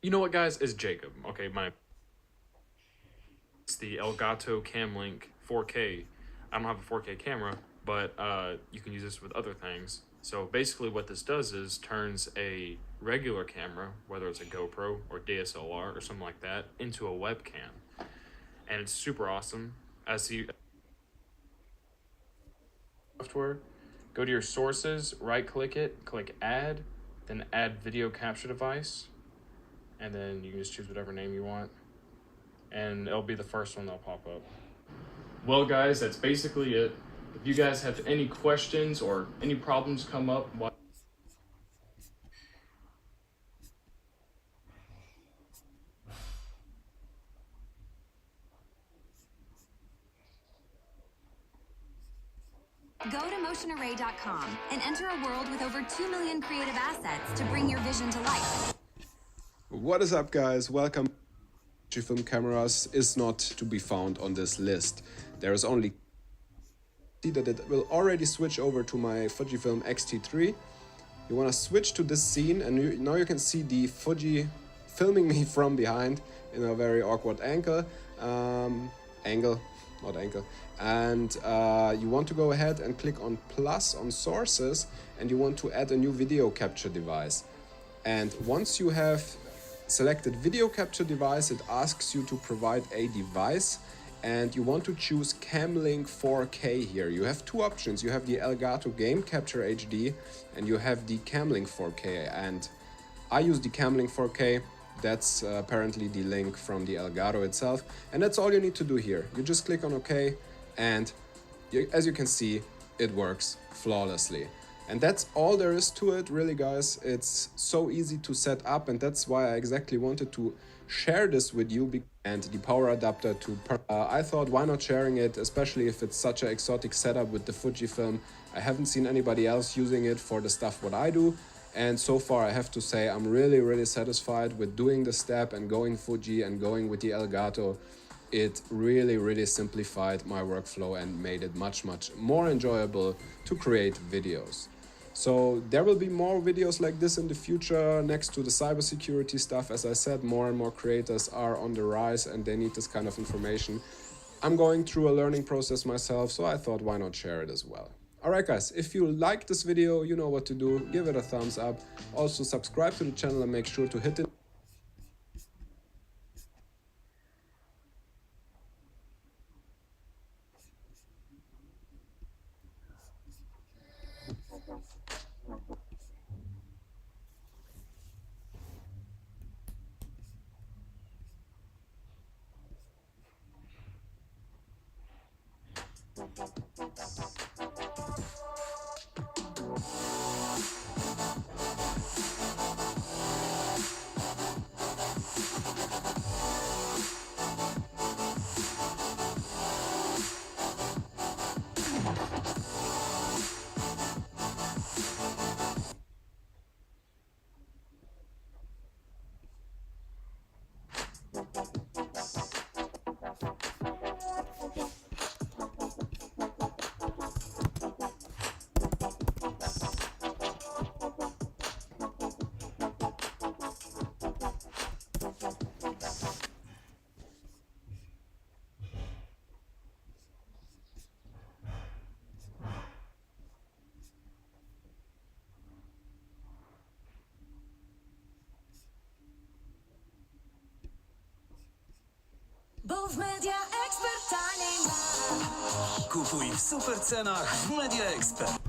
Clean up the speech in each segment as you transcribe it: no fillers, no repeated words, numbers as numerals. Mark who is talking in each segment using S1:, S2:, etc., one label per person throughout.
S1: You know what, guys? It's Jacob. Okay, it's the Elgato Camlink 4K. I don't have a 4K camera, but you can use this with other things. So basically, what this does is turns a regular camera, whether it's a GoPro or DSLR or something like that, into a webcam, and it's super awesome. As you software, go to your sources, right-click it, click Add, then Add Video Capture Device, and then you can just choose whatever name you want, and it'll be the first one that'll pop up. Well, guys, that's basically it. If you guys have any questions or any problems come up,
S2: Go to motionarray.com and enter a world with over 2 million creative assets to bring your vision to life.
S3: What is up, guys? Welcome. Fujifilm cameras is not to be found on this list. There is only see that it will already switch over to my Fujifilm X-T3. You want to switch to this scene, and now you can see the Fuji filming me from behind in a very awkward angle. And you want to go ahead and click on plus on sources, and you want to add a new video capture device. And once you have selected video capture device, it asks you to provide a device, and you want to choose Camlink 4K here. You have two options. You have the Elgato Game Capture HD and you have the Camlink 4K, and I use the Camlink 4K. That's apparently the link from the Elgato itself, and that's all you need to do here. You just click on OK, and as you can see, it works flawlessly. And that's all there is to it, really, guys. It's so easy to set up, and that's why I exactly wanted to share this with you. And the power adapter to I thought, why not sharing it, especially if it's such an exotic setup with the Fujifilm. I haven't seen anybody else using it for the stuff what I do, and so far I have to say I'm really satisfied with doing the step and going Fuji and going with the Elgato. It really simplified my workflow and made it much more enjoyable to create videos. So there will be more videos like this in the future next to the cybersecurity stuff. As I said, more and more creators are on the rise and they need this kind of information. I'm going through a learning process myself, so I thought, why not share it as well. Alright, guys, if you like this video, you know what to do. Give it a thumbs up. Also subscribe to the channel and make sure to hit it.
S4: Bo w Media Expert taniej masz. Kupuj w super cenach w Media Expert.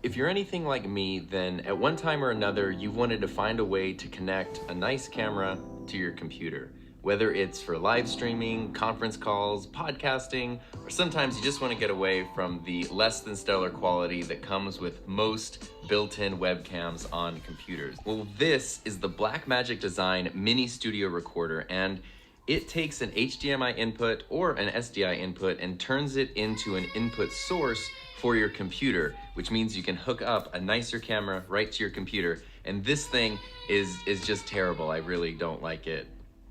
S5: If you're anything like me, then at one time or another, you've wanted to find a way to connect a nice camera to your computer. Whether it's for live streaming, conference calls, podcasting, or sometimes you just want to get away from the less than stellar quality that comes with most built-in webcams on computers. Well, this is the Blackmagic Design Mini Studio Recorder, and it takes an HDMI input or an SDI input and turns it into an input source for your computer, which means you can hook up a nicer camera right to your computer. And this thing is just terrible. I really don't like it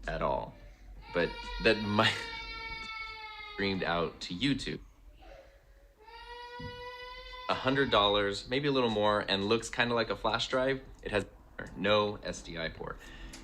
S5: at all. But that might streamed out to YouTube. $100, maybe a little more, and looks kind of like a flash drive. It has no SDI port.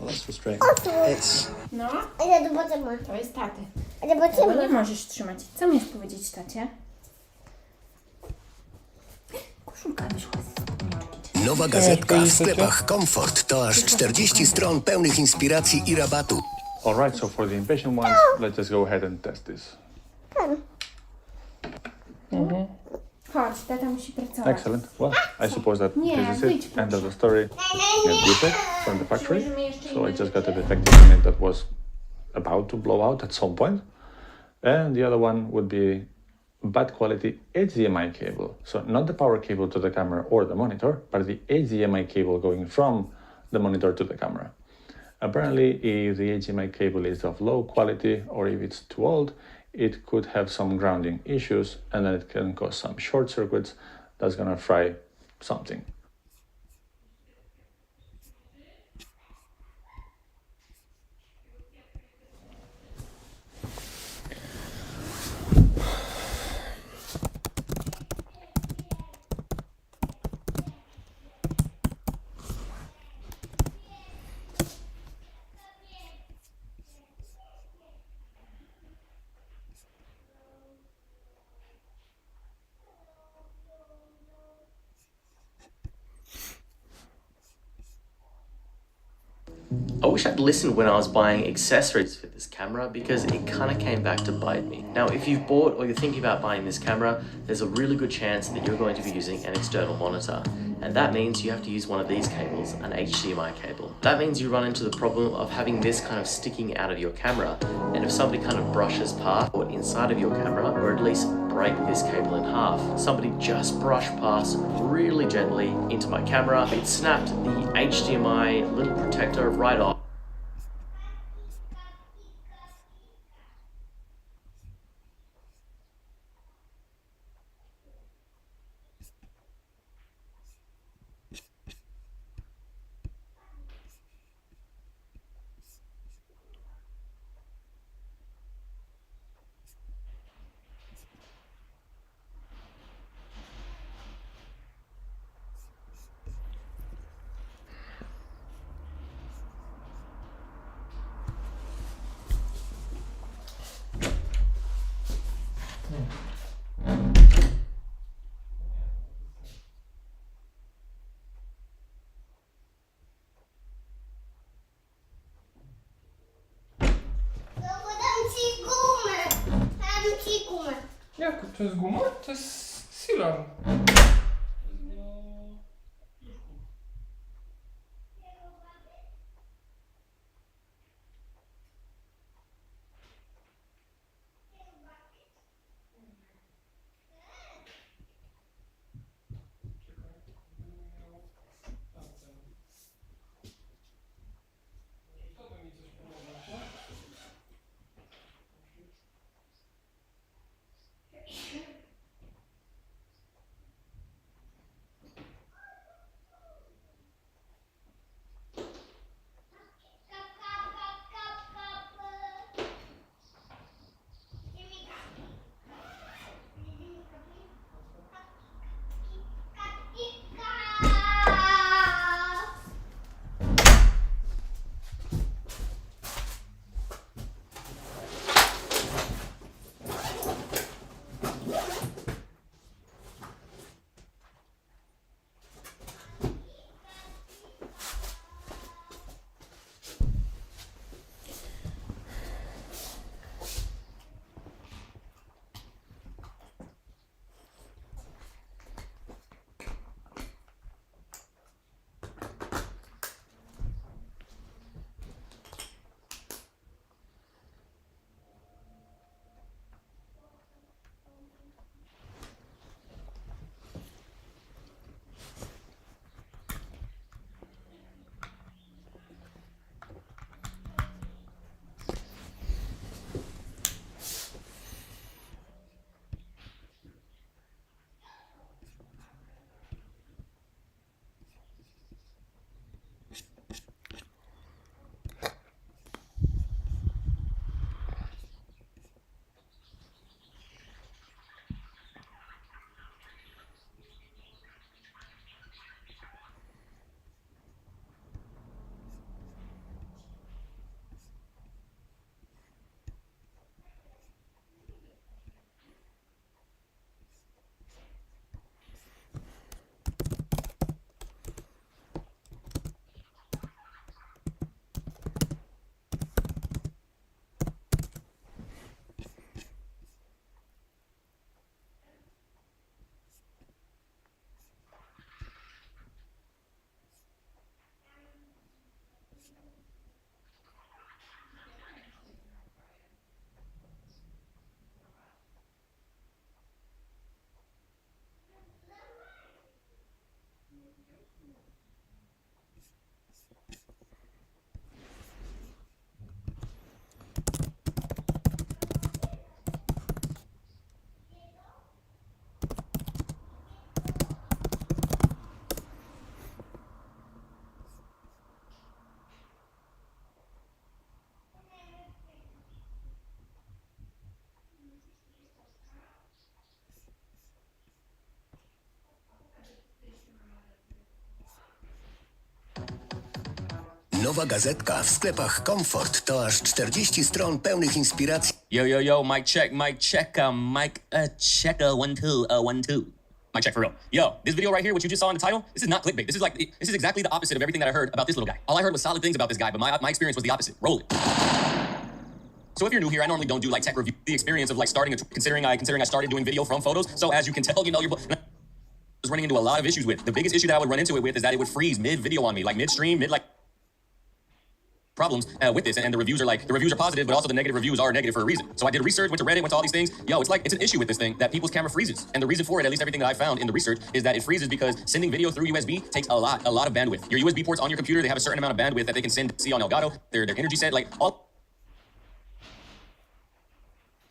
S6: Well, that's frustrating.
S7: It's...
S8: No,
S9: Ale zobaczymy.
S8: to jest taty.
S9: Ale
S8: Tego nie
S9: zobaczymy.
S8: możesz trzymać. Co miałeś powiedzieć tacie? Koszulka wyszła z spódniczki.
S4: Nowa gazetka w sklepach Comfort to aż 40 stron pełnych inspiracji i rabatu.
S6: Alright, so for the impatient ones, let's just go ahead and test this.
S8: Chodź, tata musi pracować.
S6: Excellent. Well, I suppose that
S8: Nie,
S6: this is
S8: wyjdź
S6: it. End of
S8: proszę.
S6: the story. And defect from the factory.
S8: Możemy jeszcze
S6: So I
S8: inny-
S6: just got a defective unit that was about to blow out at some point. And the other one would be bad quality HDMI cable. So not the power cable to the camera or the monitor, but the HDMI cable going from the monitor to the camera. Apparently, if the HDMI cable is of low quality or if it's too old, it could have some grounding issues and then it can cause some short circuits that's gonna fry something.
S10: I wish I'd listened when I was buying accessories for this camera because it kind of came back to bite me. Now, if you've bought or you're thinking about buying this camera, there's a really good chance that you're going to be using an external monitor. And that means you have to use one of these cables, an HDMI cable. That means you run into the problem of having this kind of sticking out of your camera. And if somebody kind of brushes past or inside of your camera, or at least break this cable in half, somebody just brushed past really gently into my camera. It snapped the HDMI little protector right off.
S11: Jak? To jest guma? To jest sealer.
S12: Nowa gazetka w sklepach Komfort to aż 40 stron pełnych inspiracji.
S13: Yo, mic check, mic check, 1 2 1 2. Mic check for real. Yo, this video right here, what you just saw in the title, this is not clickbait. This is exactly the opposite of everything that I heard about this little guy. All I heard was solid things about this guy, but my experience was the opposite. Roll it. So if you're new here, I normally don't do like tech review. The experience of like considering I started doing video from photos. So as you can tell, I was running into a lot of issues with. The biggest issue that I would run into it with is that it would freeze mid-video on me, like midstream, problems with this, and the reviews are positive, but also the negative reviews are negative for a reason. So I did research, went to Reddit, went to all these things. It's an issue with this thing that people's camera freezes, and the reason for it, at least everything that I found in the research, is that it freezes because sending video through USB takes a lot of bandwidth. Your USB ports on your computer, they have a certain amount of bandwidth that they can see on Elgato. Their energy set,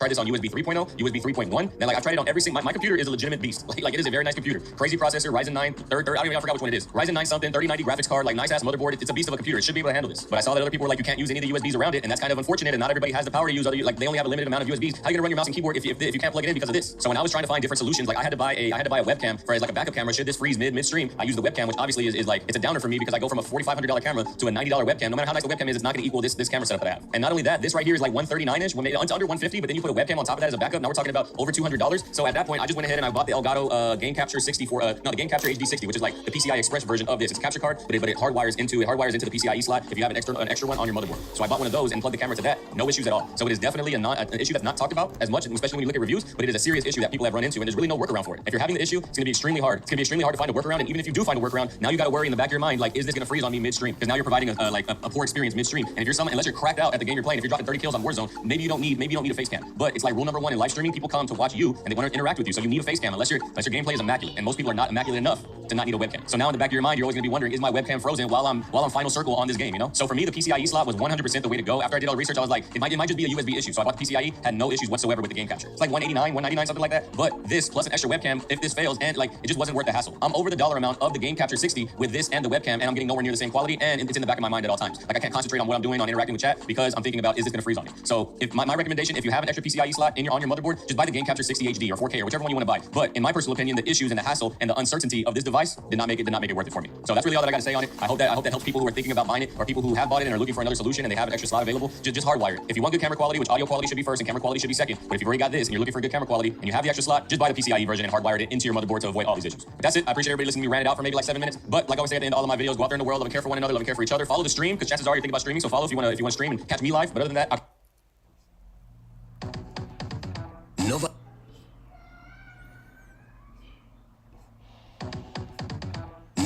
S13: tried this on USB 3.0, USB 3.1. Then I tried it on every single. My computer is a legitimate beast. Like it is a very nice computer. Crazy processor, Ryzen 9, I forgot which one it is. Ryzen 9 something, 3090 graphics card, nice ass motherboard. It's a beast of a computer. It should be able to handle this. But I saw that other people were like, you can't use any of the USBs around it, and that's kind of unfortunate. And not everybody has the power to use they only have a limited amount of USBs. How are you gonna run your mouse and keyboard if you can't plug it in because of this? So when I was trying to find different solutions, I had to buy a webcam for as a backup camera. Should this freeze midstream? I use the webcam, which obviously is it's a downer for me because I go from a $4,500 camera to a $90 webcam. No matter how nice the webcam is, it's not gonna equal this camera setup that I have. And not only that, this right here is 139-ish, it's under 150, but then you put a webcam on top of that as a backup. Now we're talking about over $200. So at that point, I just went ahead and I bought the Elgato Game Capture 64, the Game Capture HD 60, which is the PCI Express version of this. It's a capture card, but it hardwires into the PCIe slot if you have an extra one on your motherboard. So I bought one of those and plugged the camera to that. No issues at all. So it is definitely an issue that's not talked about as much, especially when you look at reviews, but it is a serious issue that people have run into, and there's really no workaround for it. If you're having the issue, it's gonna be extremely hard. It's gonna be extremely hard to find a workaround, and even if you do find a workaround, now you gotta worry in the back of your mind, is this gonna freeze on me midstream? Because now you're providing a poor experience midstream. And if you're unless you're cracked out at the game you're playing, if you're dropping 30 kills on Warzone, maybe you don't need a face cam. But it's rule number one in live streaming, people come to watch you and they want to interact with you. So you need a face cam unless your gameplay is immaculate. And most people are not immaculate enough to not need a webcam. So now in the back of your mind, you're always gonna be wondering, is my webcam frozen while I'm final circle on this game, So for me, the PCIe slot was 100% the way to go. After I did all the research, I was like, it might just be a USB issue. So I bought the PCIe, had no issues whatsoever with the game capture. It's 189, 199, something like that. But this plus an extra webcam, if this fails, and it just wasn't worth the hassle. I'm over the dollar amount of the Game Capture 60 with this and the webcam, and I'm getting nowhere near the same quality, and it's in the back of my mind at all times. I can't concentrate on what I'm doing on interacting with chat because I'm thinking about, is this gonna freeze on me? So if my recommendation, if you have an extra PCIe slot on your motherboard, just buy the Game Capture 60 HD or 4K or whichever one you want to buy. But in my personal opinion, the issues and the hassle and the uncertainty of this device did not make it worth it for me. So that's really all that I got to say on it. I hope that helps people who are thinking about buying it, or people who have bought it and are looking for another solution and they have an extra slot available. Just hardwire it. If you want good camera quality, which audio quality should be first and camera quality should be second, but if you've already got this and you're looking for good camera quality and you have the extra slot, just buy the PCIe version and hardwire it into your motherboard to avoid all these issues. But that's it. I appreciate everybody listening to me rant it out for maybe 7 minutes. But like I always say at the end of all of my videos, go out there in the world, love and care for one another, love and care for each other. Follow the stream because chances are you're thinking about streaming. So follow if you want to stream and catch me live. But other than that,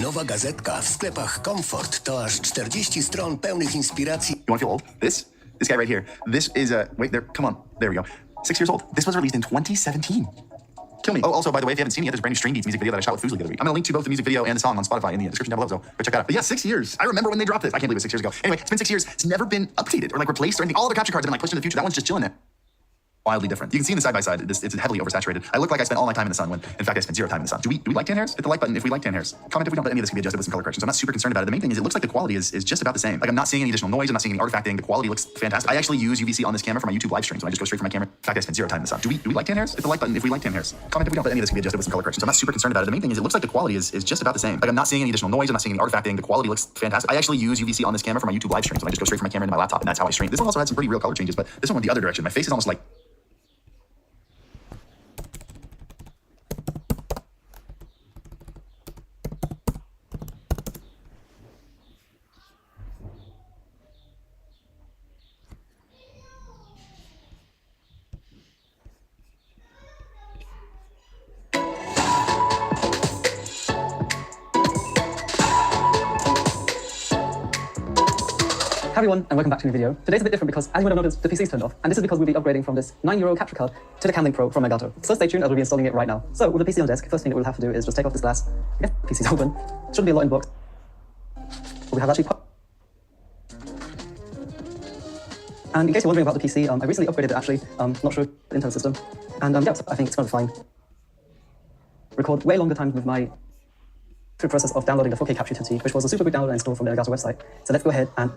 S12: Nowa gazetka w sklepach Komfort to aż 40 stron pełnych inspiracji.
S9: You want to feel old? This guy right here. This is wait there. Come on. There we go. 6 years old. This was released in 2017. Kill me. Oh, also, by the way, if you haven't seen it yet, there's a brand new Stream Beats music video that I shot with Fuseli the other week. I'm going to link to both the music video and the song on Spotify in the description down below, so go check that out. But yeah, 6 years. I remember when they dropped this. I can't believe it was 6 years ago. Anyway, it's been 6 years. It's never been updated or replaced or anything. All other capture cards have been pushed into the future. That one's just chilling there. Wildly different. You can see in the side-by-side, it's heavily oversaturated. I look like I spent all my time in the sun when, in fact, I spent 0 time in the sun. Do we like tan hairs? Hit the like button if we like tan hairs. Comment if we don't, but any of this can be adjusted with some color corrections. I'm not super concerned about it. The main thing is it looks like the quality is just about the same. I'm not seeing any additional noise. I'm not seeing any artifacting. The quality looks fantastic. I actually use UVC on this camera for my YouTube live streams. So I just go straight from my camera. In fact, I spent 0 time in the sun. Do we like tan hairs? Hit the like button if we like tan hairs. Comment if we don't, but any of this can be adjusted with some color corrections. I'm not super concerned about it. The main thing is it looks like the quality is just about the same. I'm not seeing any additional noise. I'm not seeing any artifacting. The quality looks fantastic. I actually use UVC on this camera for my YouTube live streams. So I just go straight from my camera into my laptop, and that's how I stream. This one also had some pretty real color changes, but this one went the other direction. My face is almost like
S14: Hi everyone, and welcome back to a new video. Today's a bit different because, as you would have noticed, the PC's turned off, and this is because we'll be upgrading from this €9 capture card to the Camlink Pro from Elgato. So stay tuned as we'll be installing it right now. So with the PC on desk, first thing that we'll have to do is just take off this glass. Again, the PC's open. Shouldn't be a lot in box. But we have actually and in case you're wondering about the PC, I recently upgraded it actually, not sure the internal system. And yeah, so I think it's going to be fine. Record way longer time with my through process of downloading the 4K capture utility, which was a super quick download and install from the Elgato website. So let's go ahead and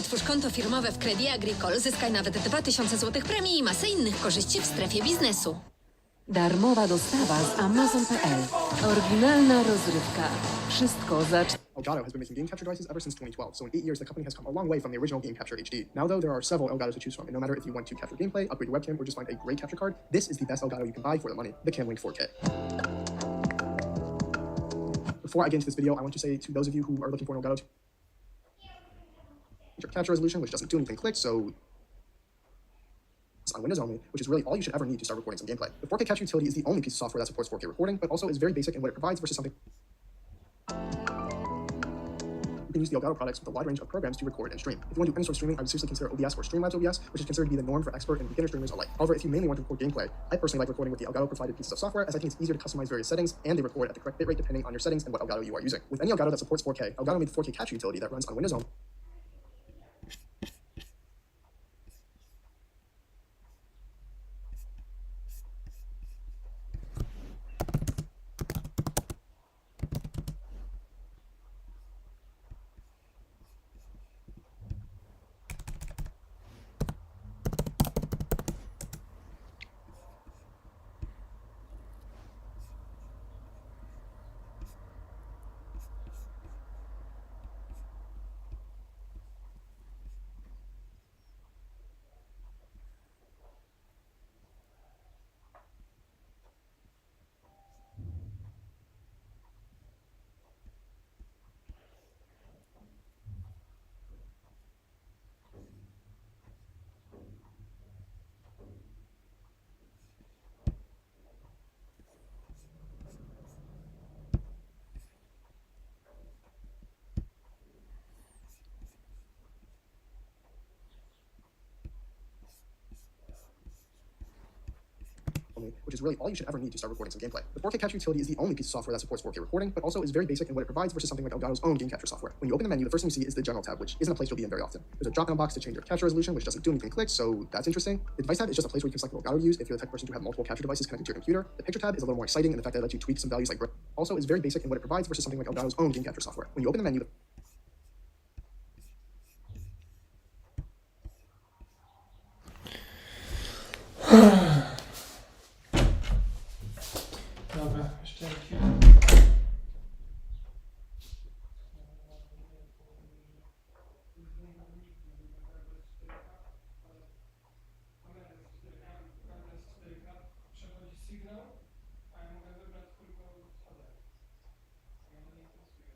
S15: Otwórz konto firmowe w Credit Agricole, zyskaj nawet 2000 zł premii i masę innych korzyści w strefie biznesu.
S16: Darmowa dostawa z Amazon.pl. Oryginalna rozrywka. Wszystko za...
S17: Elgato has been making game capture devices ever since 2012, so in 8 years the company has come a long way from the original Game Capture HD. Now though, there are several Elgatos to choose from, and no matter if you want to capture gameplay, upgrade your webcam, or just find a great capture card, this is the best Elgato you can buy for the money, the Camlink 4K. Before I get into this video, I want to say to those of you who are looking for an Elgato your capture resolution, which doesn't do anything click, so on Windows only, which is really all you should ever need to start recording some gameplay. The 4K capture utility is the only piece of software that supports 4K recording, but also is very basic in what it provides versus something. You can use the Elgato products with a wide range of programs to record and stream. If you want to do any sort of streaming, I would seriously consider OBS or Streamlabs OBS, which is considered to be the norm for expert and beginner streamers alike. However, if you mainly want to record gameplay, I personally like recording with the Elgato provided pieces of software, as I think it's easier to customize various settings, and they record at the correct bitrate depending on your settings and what Elgato you are using. With any Elgato that supports 4K, Elgato made the 4K capture utility that runs on Windows only. Which is really all you should ever need to start recording some gameplay. The 4K capture utility is the only piece of software that supports 4K recording, but also is very basic in what it provides versus something like Elgato's own game capture software. When you open the menu, the first thing you see is the General tab, which isn't a place you'll be in very often. There's a drop-down box to change your capture resolution, which doesn't do anything click, so that's interesting. The Device tab is just a place where you can select what Elgato to use if you're the type of person to have multiple capture devices connected to your computer. The Picture tab is a little more exciting in the fact that it lets you tweak some values like also is very basic in what it provides versus something like Elgato's own game capture software. When you open the menu,
S11: Dobra, jeszcze chwilę. Przechodzi sygnał, a ja mogę wybrać tylko kodek. Mnie to nie interesuje.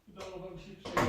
S11: Udało wam się przejść.